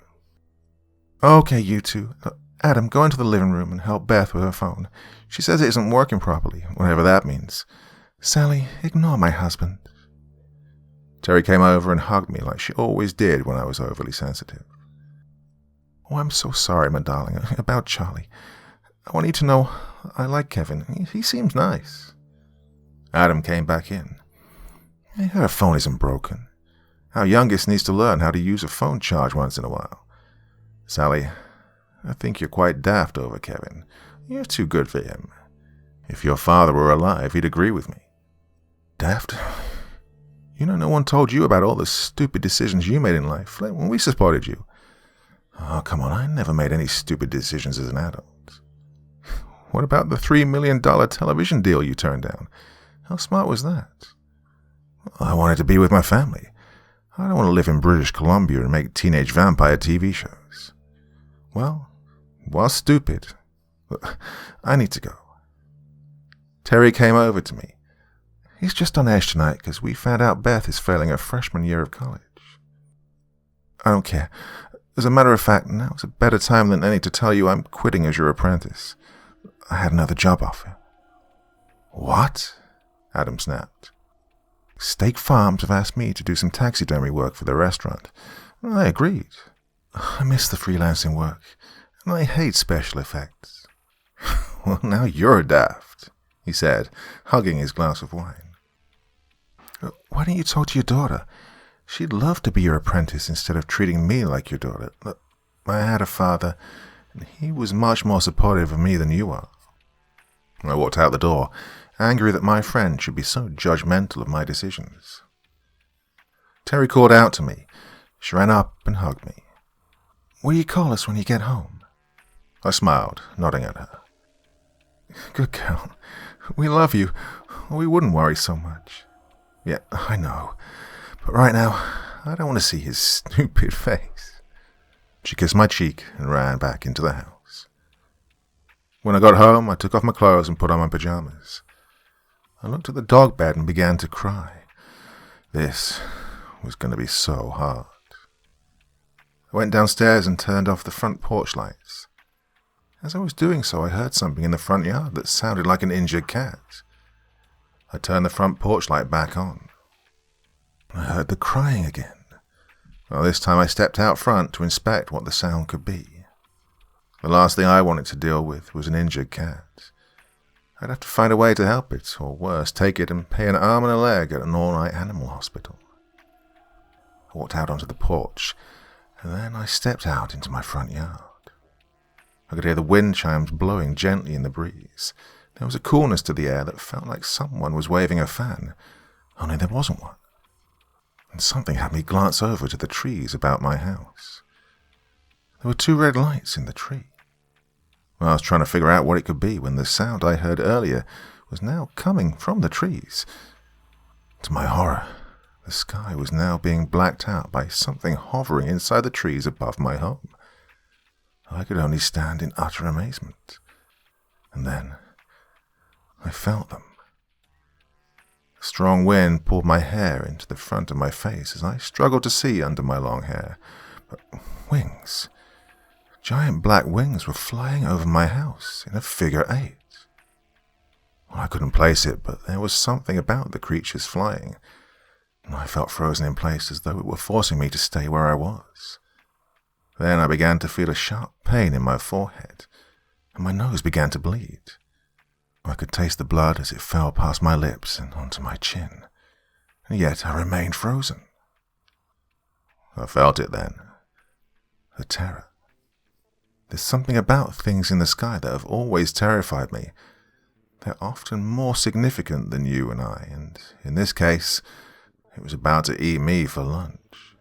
"Okay, you two. Adam, go into the living room and help Beth with her phone. She says it isn't working properly, whatever that means. Sally, ignore my husband." Terry came over and hugged me like she always did when I was overly sensitive. "Oh, I'm so sorry, my darling, about Charlie. I want you to know I like Kevin. He seems nice." Adam came back in. "Her phone isn't broken. Our youngest needs to learn how to use a phone charge once in a while. Sally, I think you're quite daft over Kevin. You're too good for him. If your father were alive, he'd agree with me." "Daft? You know no one told you about all the stupid decisions you made in life when we supported you." "Oh, come on, I never made any stupid decisions as an adult." "What about the $3 million television deal you turned down? How smart was that?" "I wanted to be with my family. I don't want to live in British Columbia and make teenage vampire TV shows." "Well, was stupid. I need to go." Terry came over to me. "He's just on edge tonight because we found out Beth is failing her freshman year of college." "I don't care. As a matter of fact, now's a better time than any to tell you I'm quitting as your apprentice. I had another job offer." "What?" Adam snapped. "Steak Farms have asked me to do some taxidermy work for their restaurant. I agreed. I miss the freelancing work, and I hate special effects." "Well, now you're daft," he said, hugging his glass of wine. "Why don't you talk to your daughter? She'd love to be your apprentice instead of treating me like your daughter. Look, I had a father, and he was much more supportive of me than you are." I walked out the door, angry that my friend should be so judgmental of my decisions. Terry called out to me. She ran up and hugged me. "Will you call us when you get home?" I smiled, nodding at her. "Good girl. We love you, or we wouldn't worry so much." "Yeah, I know. But right now, I don't want to see his stupid face." She kissed my cheek and ran back into the house. When I got home, I took off my clothes and put on my pajamas. I looked at the dog bed and began to cry. This was going to be so hard. I went downstairs and turned off the front porch lights. As I was doing so, I heard something in the front yard that sounded like an injured cat. I turned the front porch light back on. I heard the crying again. Well, this time I stepped out front to inspect what the sound could be. The last thing I wanted to deal with was an injured cat. I'd have to find a way to help it, or worse, take it and pay an arm and a leg at an all-night animal hospital. I walked out onto the porch, and then I stepped out into my front yard. I could hear the wind chimes blowing gently in the breeze. There was a coolness to the air that felt like someone was waving a fan, only there wasn't one. And something had me glance over to the trees about my house. There were 2 red lights in the tree. I was trying to figure out what it could be when the sound I heard earlier was now coming from the trees. To my horror, The sky was now being blacked out by something hovering inside the trees above my home. I could only stand in utter amazement. And then I felt them. A strong wind pulled my hair into the front of my face as I struggled to see under my long hair. But wings, giant black wings, were flying over my house in a figure 8. Well, I couldn't place it, but there was something about the creatures flying, and I felt frozen in place as though it were forcing me to stay where I was. Then I began to feel a sharp pain in my forehead, and my nose began to bleed. I could taste the blood as it fell past my lips and onto my chin, and yet I remained frozen. I felt it then, the terror. There's something about things in the sky that have always terrified me. They're often more significant than you and I, and in this case, it was about to eat me for lunch.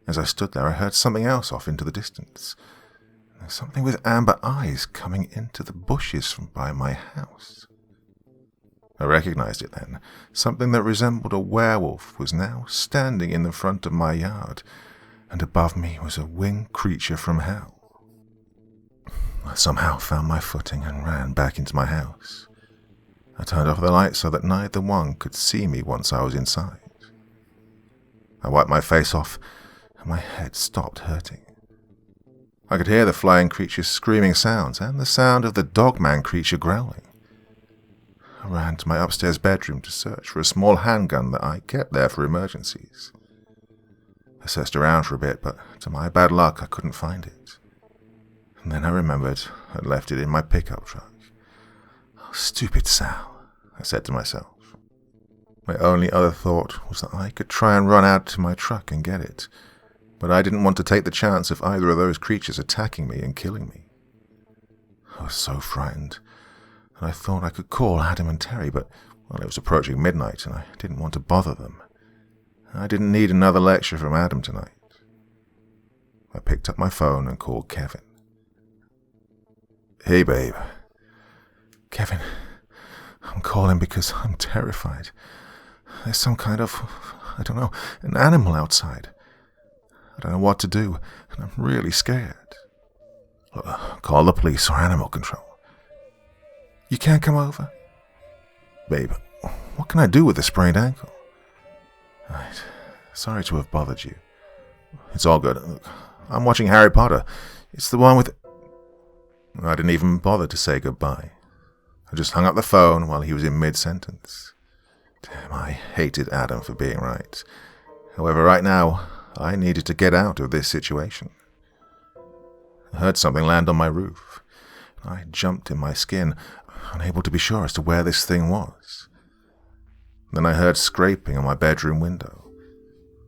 As I stood there, I heard something else off into the distance. Something with amber eyes coming into the bushes from by my house. I recognized it then. Something that resembled a werewolf was now standing in the front of my yard, and above me was a winged creature from hell. I somehow found my footing and ran back into my house. I turned off the light so that neither one could see me once I was inside. I wiped my face off, and my head stopped hurting. I could hear the flying creature's screaming sounds and the sound of the Dogman creature growling. I ran to my upstairs bedroom to search for a small handgun that I kept there for emergencies. I searched around for a bit, but to my bad luck I couldn't find it. And then I remembered I'd left it in my pickup truck. Oh, stupid Sal, I said to myself. My only other thought was that I could try and run out to my truck and get it, but I didn't want to take the chance of either of those creatures attacking me and killing me. I was so frightened that I thought I could call Adam and Terry, but, well, it was approaching midnight and I didn't want to bother them. I didn't need another lecture from Adam tonight. I picked up my phone and called Kevin. Hey, babe. Kevin, I'm calling because I'm terrified. There's some kind of, I don't know, an animal outside. I don't know what to do, and I'm really scared. Look, call the police or animal control. You can't come over? Babe, what can I do with a sprained ankle? Right. Sorry to have bothered you. It's all good. Look, I'm watching Harry Potter. It's the one with... I didn't even bother to say goodbye. I just hung up the phone while he was in mid-sentence. Damn, I hated Adam for being right. However, right now, I needed to get out of this situation. I heard something land on my roof. I jumped in my skin, unable to be sure as to where this thing was. Then I heard scraping on my bedroom window.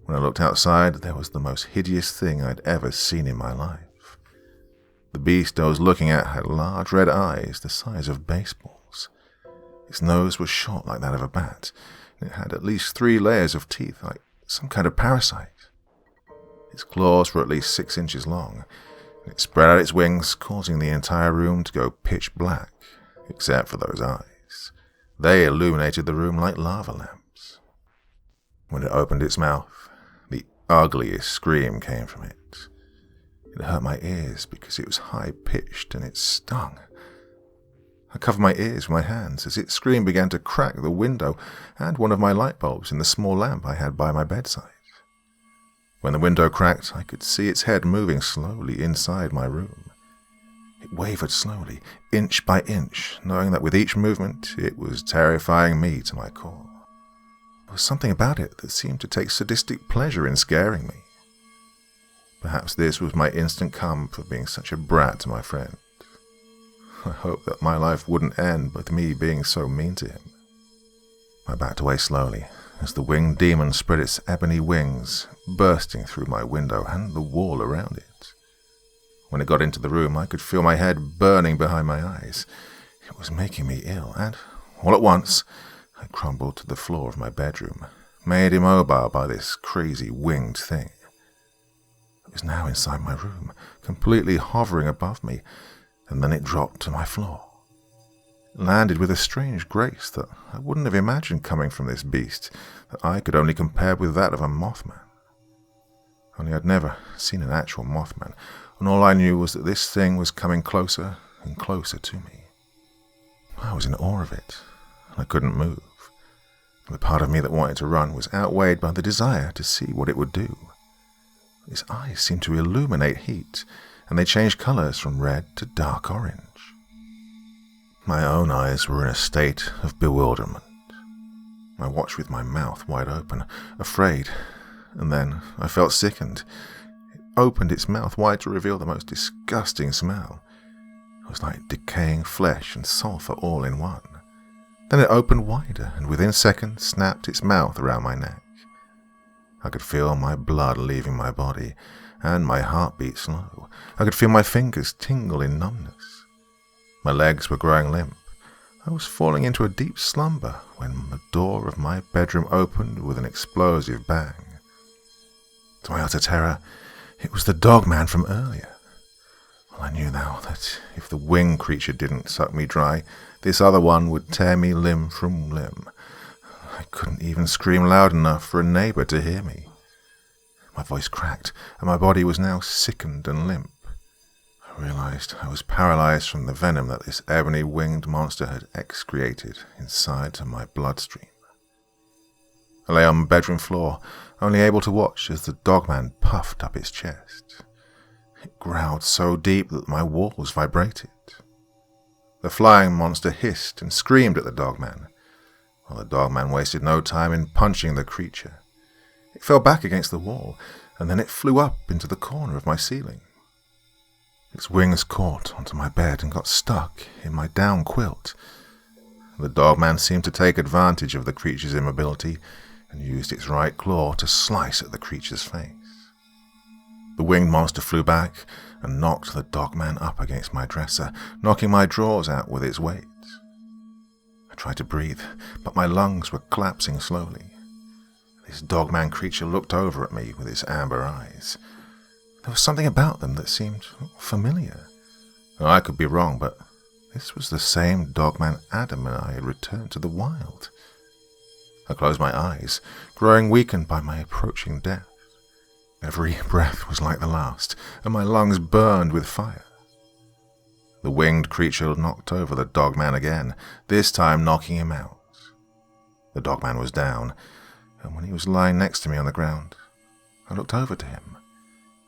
When I looked outside, there was the most hideous thing I'd ever seen in my life. The beast I was looking at had large red eyes the size of baseballs. Its nose was short like that of a bat, and it had at least 3 layers of teeth, like some kind of parasite. Its claws were at least 6 inches long, and it spread out its wings, causing the entire room to go pitch black, except for those eyes. They illuminated the room like lava lamps. When it opened its mouth, the ugliest scream came from it. It hurt my ears because it was high-pitched and it stung. I covered my ears with my hands as its scream began to crack the window and one of my light bulbs in the small lamp I had by my bedside. When the window cracked, I could see its head moving slowly inside my room. It wavered slowly, inch by inch, knowing that with each movement it was terrifying me to my core. There was something about it that seemed to take sadistic pleasure in scaring me. Perhaps this was my instant come for being such a brat to my friend. I hoped that my life wouldn't end with me being so mean to him. I backed away slowly as the winged demon spread its ebony wings, bursting through my window and the wall around it. When it got into the room, I could feel my head burning behind my eyes. It was making me ill, and all at once, I crumbled to the floor of my bedroom, made immobile by this crazy winged thing. It was now inside my room, completely hovering above me, and then it dropped to my floor. landed with a strange grace that I wouldn't have imagined coming from this beast that I could only compare with that of a Mothman. Only I'd never seen an actual Mothman, and all I knew was that this thing was coming closer and closer to me. I was in awe of it, and I couldn't move. The part of me that wanted to run was outweighed by the desire to see what it would do. Its eyes seemed to illuminate heat, and they changed colours from red to dark orange. My own eyes were in a state of bewilderment. I watched with my mouth wide open, afraid, and then I felt sickened. It opened its mouth wide to reveal the most disgusting smell. It was like decaying flesh and sulphur all in one. Then it opened wider, and within seconds snapped its mouth around my neck. I could feel my blood leaving my body, and my heartbeat slow. I could feel my fingers tingle in numbness. My legs were growing limp. I was falling into a deep slumber when the door of my bedroom opened with an explosive bang. To my utter terror, it was the Dogman from earlier. Well, I knew now that if the winged creature didn't suck me dry, this other one would tear me limb from limb. I couldn't even scream loud enough for a neighbour to hear me. My voice cracked, and my body was now sickened and limp. I realized I was paralyzed from the venom that this ebony-winged monster had excreted inside of my bloodstream. I lay on the bedroom floor, only able to watch as the Dogman puffed up its chest. It growled so deep that my walls vibrated. The flying monster hissed and screamed at the Dogman, while the Dogman wasted no time in punching the creature. It fell back against the wall, and then it flew up into the corner of my ceiling. Its wings caught onto my bed and got stuck in my down quilt. The Dogman seemed to take advantage of the creature's immobility and used its right claw to slice at the creature's face. The winged monster flew back and knocked the Dogman up against my dresser, knocking my drawers out with its weight. I tried to breathe, but my lungs were collapsing slowly. This Dogman creature looked over at me with its amber eyes. There was something about them that seemed familiar. I could be wrong, but this was the same Dogman Adam and I had returned to the wild. I closed my eyes, growing weakened by my approaching death. Every breath was like the last, and my lungs burned with fire. The winged creature knocked over the Dogman again, this time knocking him out. The Dogman was down, and when he was lying next to me on the ground, I looked over to him.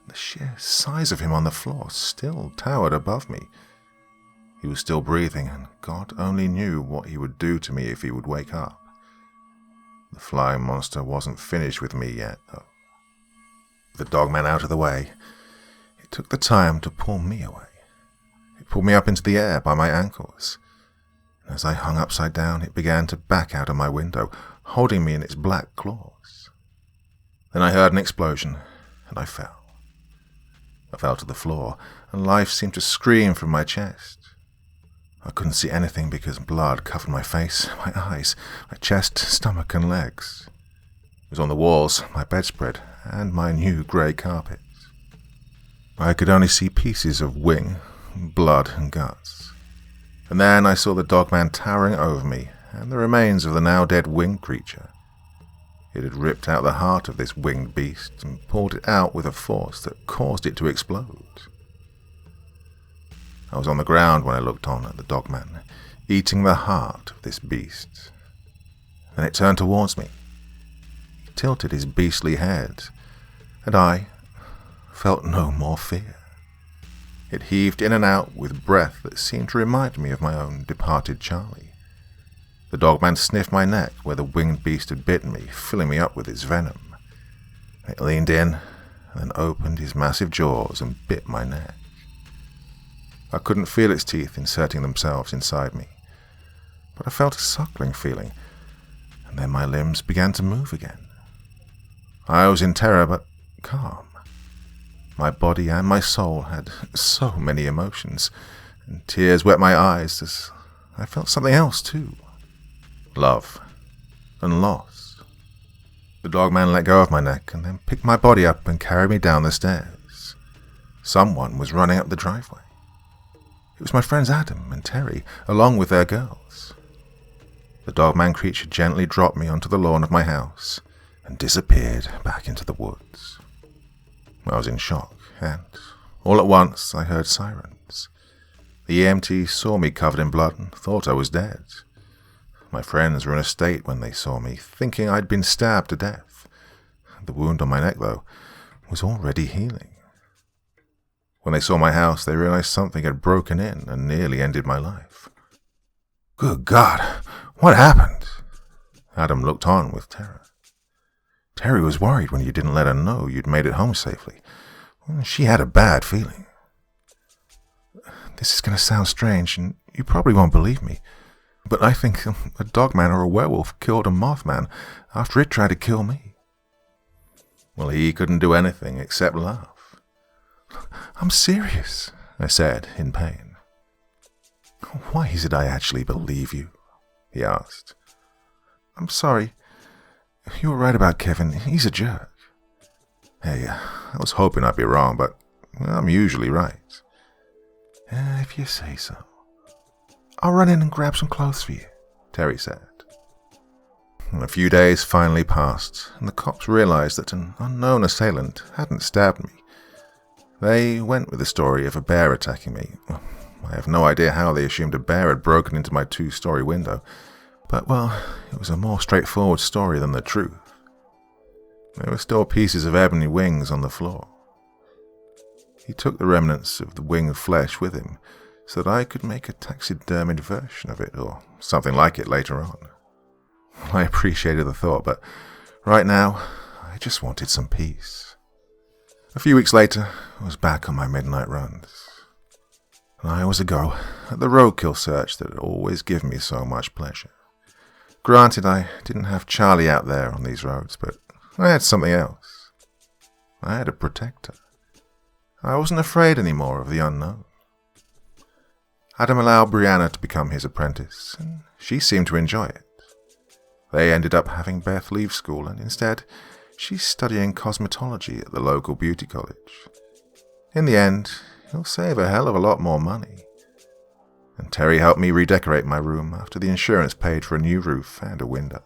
The sheer size of him on the floor still towered above me. He was still breathing, and God only knew what he would do to me if he would wake up. The flying monster wasn't finished with me yet, though. With the Dogman out of the way, it took the time to pull me away. It pulled me up into the air by my ankles. And as I hung upside down, it began to back out of my window, holding me in its black claws. Then I heard an explosion, and I fell. I fell to the floor, and life seemed to scream from my chest. I couldn't see anything because blood covered my face, my eyes, my chest, stomach, and legs. It was on the walls, my bedspread, and my new grey carpet. I could only see pieces of wing, blood, and guts. And then I saw the Dogman towering over me, and the remains of the now dead winged creature. It had ripped out the heart of this winged beast and pulled it out with a force that caused it to explode. I was on the ground when I looked on at the Dogman, eating the heart of this beast. Then it turned towards me. He tilted his beastly head, and I felt no more fear. It heaved in and out with breath that seemed to remind me of my own departed Charlie. The Dogman sniffed my neck where the winged beast had bitten me, filling me up with its venom. It leaned in, and then opened his massive jaws and bit my neck. I couldn't feel its teeth inserting themselves inside me, but I felt a suckling feeling, and then my limbs began to move again. I was in terror, but calm. My body and my soul had so many emotions, and tears wet my eyes as I felt something else too. Love and loss. The Dogman let go of my neck and then picked my body up and carried me down the stairs. Someone was running up the driveway. It was my friends Adam and Terry, along with their girls. The Dogman creature gently dropped me onto the lawn of my house and disappeared back into the woods. I was in shock, and all at once I heard sirens. The EMT saw me covered in blood and thought I was dead. My friends were in a state when they saw me, thinking I'd been stabbed to death. The wound on my neck, though, was already healing. When they saw my house, they realized something had broken in and nearly ended my life. Good God, what happened? Adam looked on with terror. Terry was worried when you didn't let her know you'd made it home safely. She had a bad feeling. This is going to sound strange, and you probably won't believe me, but I think a dogman or a werewolf killed a Mothman after it tried to kill me. Well, he couldn't do anything except laugh. I'm serious, I said, in pain. Why is it I actually believe you? He asked. I'm sorry. You were right about Kevin. He's a jerk. Hey, I was hoping I'd be wrong, but I'm usually right. If you say so. I'll run in and grab some clothes for you, Terry said. A few days finally passed, and the cops realized that an unknown assailant hadn't stabbed me. They went with the story of a bear attacking me. I have no idea how they assumed a bear had broken into my 2-story window, but, well, it was a more straightforward story than the truth. There were still pieces of ebony wings on the floor. He took the remnants of the winged flesh with him so that I could make a taxidermied version of it, or something like it later on. I appreciated the thought, but right now, I just wanted some peace. A few weeks later, I was back on my midnight runs. I was a go at the roadkill search that had always given me so much pleasure. Granted, I didn't have Charlie out there on these roads, but I had something else. I had a protector. I wasn't afraid anymore of the unknown. Adam allowed Brianna to become his apprentice, and she seemed to enjoy it. They ended up having Beth leave school, and instead, she's studying cosmetology at the local beauty college. In the end, he'll save a hell of a lot more money. And Terry helped me redecorate my room after the insurance paid for a new roof and a window.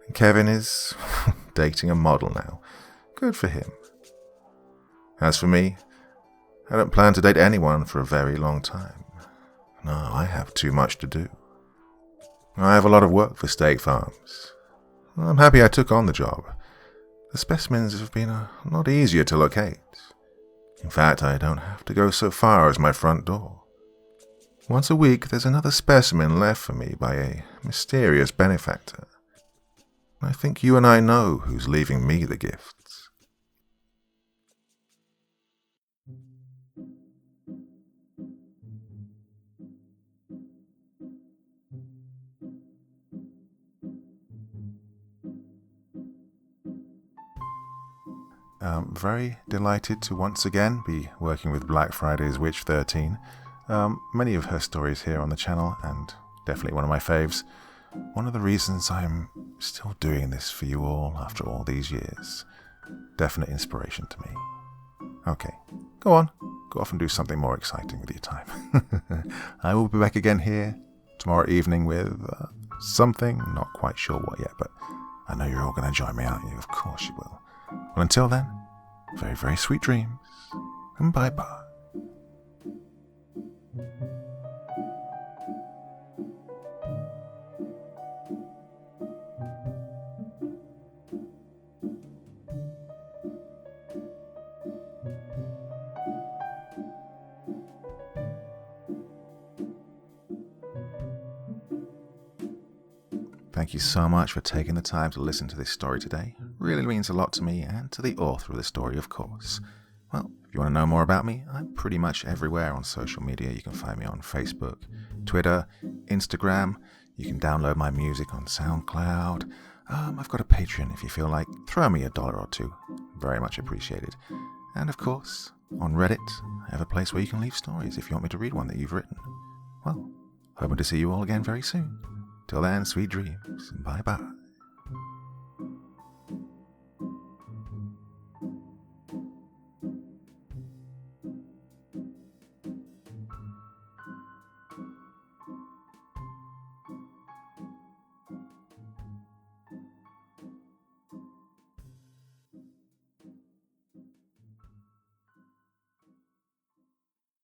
And Kevin is dating a model now. Good for him. As for me, I don't plan to date anyone for a very long time. No, I have too much to do. I have a lot of work for steak farms. I'm happy I took on the job. The specimens have been a lot easier to locate. In fact, I don't have to go so far as my front door. Once a week, there's another specimen left for me by a mysterious benefactor. I think you and I know who's leaving me the gifts. Very delighted to once again be working with Black Friday's Witch 13. Many of her stories here on the channel, and definitely one of my faves. One of the reasons I'm still doing this for you all after all these years. Definite inspiration to me. Okay, go on. Go off and do something more exciting with your time. I will be back again here tomorrow evening with something. Not quite sure what yet, but I know you're all going to join me, aren't you? Of course you will. Well, until then, very, very sweet dreams, and bye-bye. Thank you so much for taking the time to listen to this story today. Really means a lot to me and to the author of the story, of course. Well, if you want to know more about me, I'm pretty much everywhere on social media. You can find me on Facebook, Twitter, Instagram. You can download my music on SoundCloud. I've got a Patreon if you feel like. Throw me $1 or $2. Very much appreciated. And of course, on Reddit, I have a place where you can leave stories if you want me to read one that you've written. Well, hoping to see you all again very soon. Till then, sweet dreams, and bye-bye.